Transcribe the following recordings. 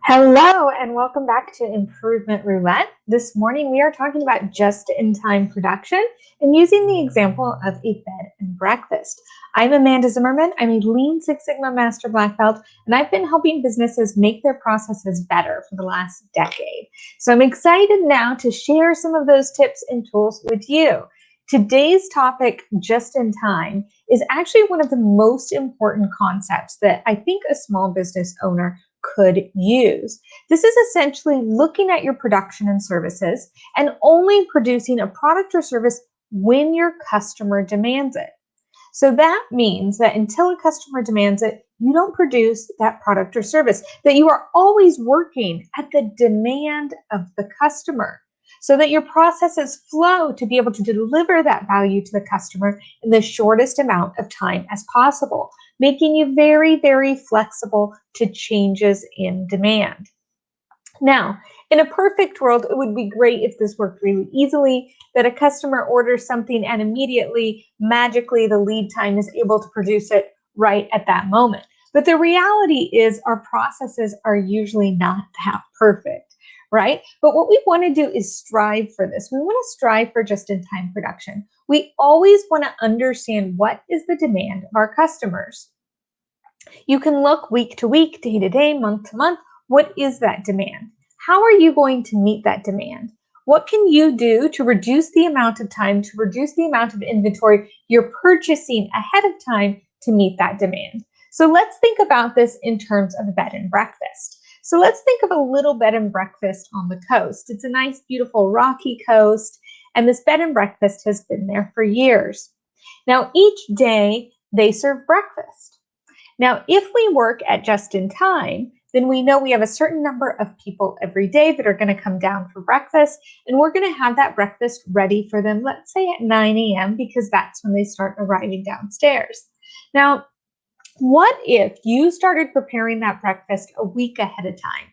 Hello and welcome back to Improvement Roulette. This morning we are talking about just-in-time production and using the example of a bed and breakfast. I'm Amanda Zimmerman. I'm a Lean Six Sigma Master Black Belt, and I've been helping businesses make their processes better for the last decade. So I'm excited now to share some of those tips and tools with you. Today's topic, just in time, is actually one of the most important concepts that I think a small business owner could use. This is essentially looking at your production and services and only producing a product or service when your customer demands it. So that means that until a customer demands it, you don't produce that product or service, that you are always working at the demand of the customer so that your processes flow to be able to deliver that value to the customer in the shortest amount of time as possible, making you very, very flexible to changes in demand. Now, in a perfect world, it would be great if this worked really easily, that a customer orders something and immediately, magically, the lead time is able to produce it right at that moment. But the reality is our processes are usually not that perfect, right? But what we want to do is strive for this. We want to strive for just-in-time production. We always want to understand what is the demand of our customers. You can look week to week, day to day, month to month. What is that demand? How are you going to meet that demand? What can you do to reduce the amount of time, to reduce the amount of inventory you're purchasing ahead of time to meet that demand? So let's think about this in terms of a bed and breakfast. So let's think of a little bed and breakfast on the coast. It's a nice, beautiful, rocky coast, and this bed and breakfast has been there for years. Now, each day they serve breakfast. Now, if we work at just in time, then we know we have a certain number of people every day that are going to come down for breakfast, and we're going to have that breakfast ready for them, let's say at 9 a.m., because that's when they start arriving downstairs. Now, what if you started preparing that breakfast a week ahead of time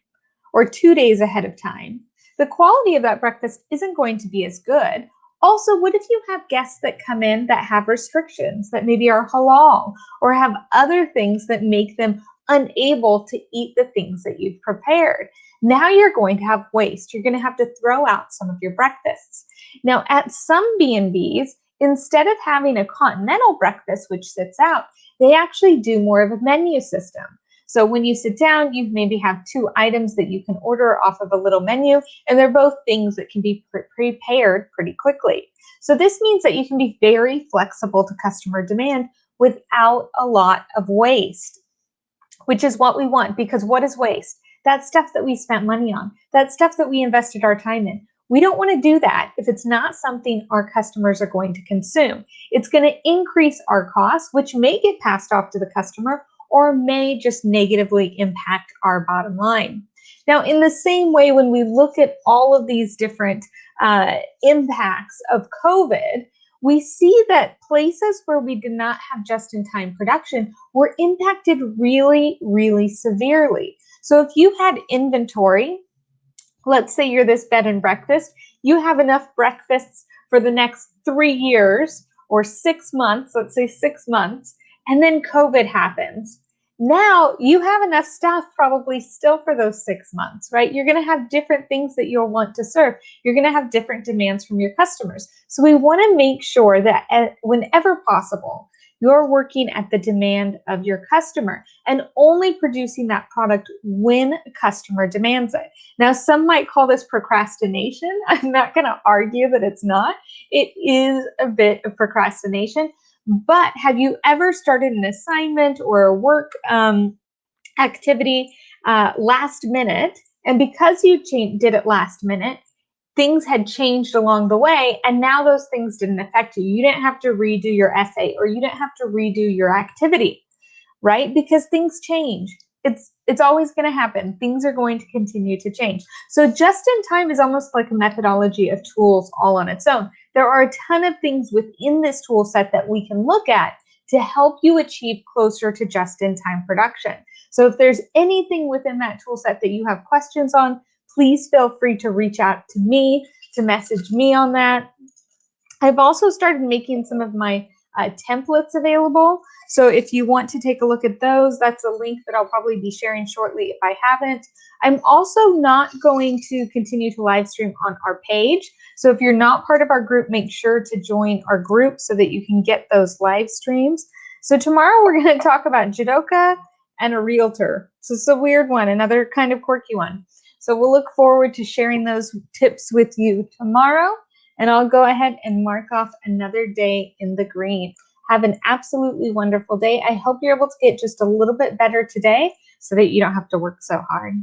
or 2 days ahead of time? The quality of that breakfast isn't going to be as good. Also, what if you have guests that come in that have restrictions, that maybe are halal or have other things that make them unable to eat the things that you've prepared? Now you're going to have waste. You're going to have to throw out some of your breakfasts. Now, at some B&Bs, instead of having a continental breakfast, which sits out, they actually do more of a menu system. So when you sit down, you maybe have 2 items that you can order off of a little menu, and they're both things that can be prepared pretty quickly. So this means that you can be very flexible to customer demand without a lot of waste, which is what we want, because what is waste? That's stuff that we spent money on. That's stuff that we invested our time in. We don't want to do that if it's not something our customers are going to consume. It's going to increase our costs, which may get passed off to the customer or may just negatively impact our bottom line. Now, in the same way, when we look at all of these different impacts of COVID, we see that places where we did not have just-in-time production were impacted really, really severely. So if you had inventory, let's say you're this bed and breakfast, you have enough breakfasts for the next 3 years or 6 months, let's say 6 months, and then COVID happens. Now you have enough stuff probably still for those 6 months, right? You're going to have different things that you'll want to serve. You're going to have different demands from your customers. So we want to make sure that whenever possible, you're working at the demand of your customer and only producing that product when a customer demands it. Now, some might call this procrastination. I'm not going to argue that it's not. It is a bit of procrastination. But have you ever started an assignment or a work activity last minute, and because you did it last minute, things had changed along the way, and now those things didn't affect you. You didn't have to redo your essay, or you didn't have to redo your activity, right? Because things change. It's always going to happen. Things are going to continue to change. So just in time is almost like a methodology of tools all on its own. There are a ton of things within this tool set that we can look at to help you achieve closer to just-in-time production. So if there's anything within that tool set that you have questions on, please feel free to reach out to me, to message me on that. I've also started making some of my templates available. So if you want to take a look at those, that's a link that I'll probably be sharing shortly if I haven't. I'm also not going to continue to live stream on our page. So if you're not part of our group, make sure to join our group so that you can get those live streams. So tomorrow we're going to talk about judoka and a realtor. So it's a weird one, another kind of quirky one. So we'll look forward to sharing those tips with you tomorrow. And I'll go ahead and mark off another day in the green. Have an absolutely wonderful day. I hope you're able to get just a little bit better today so that you don't have to work so hard.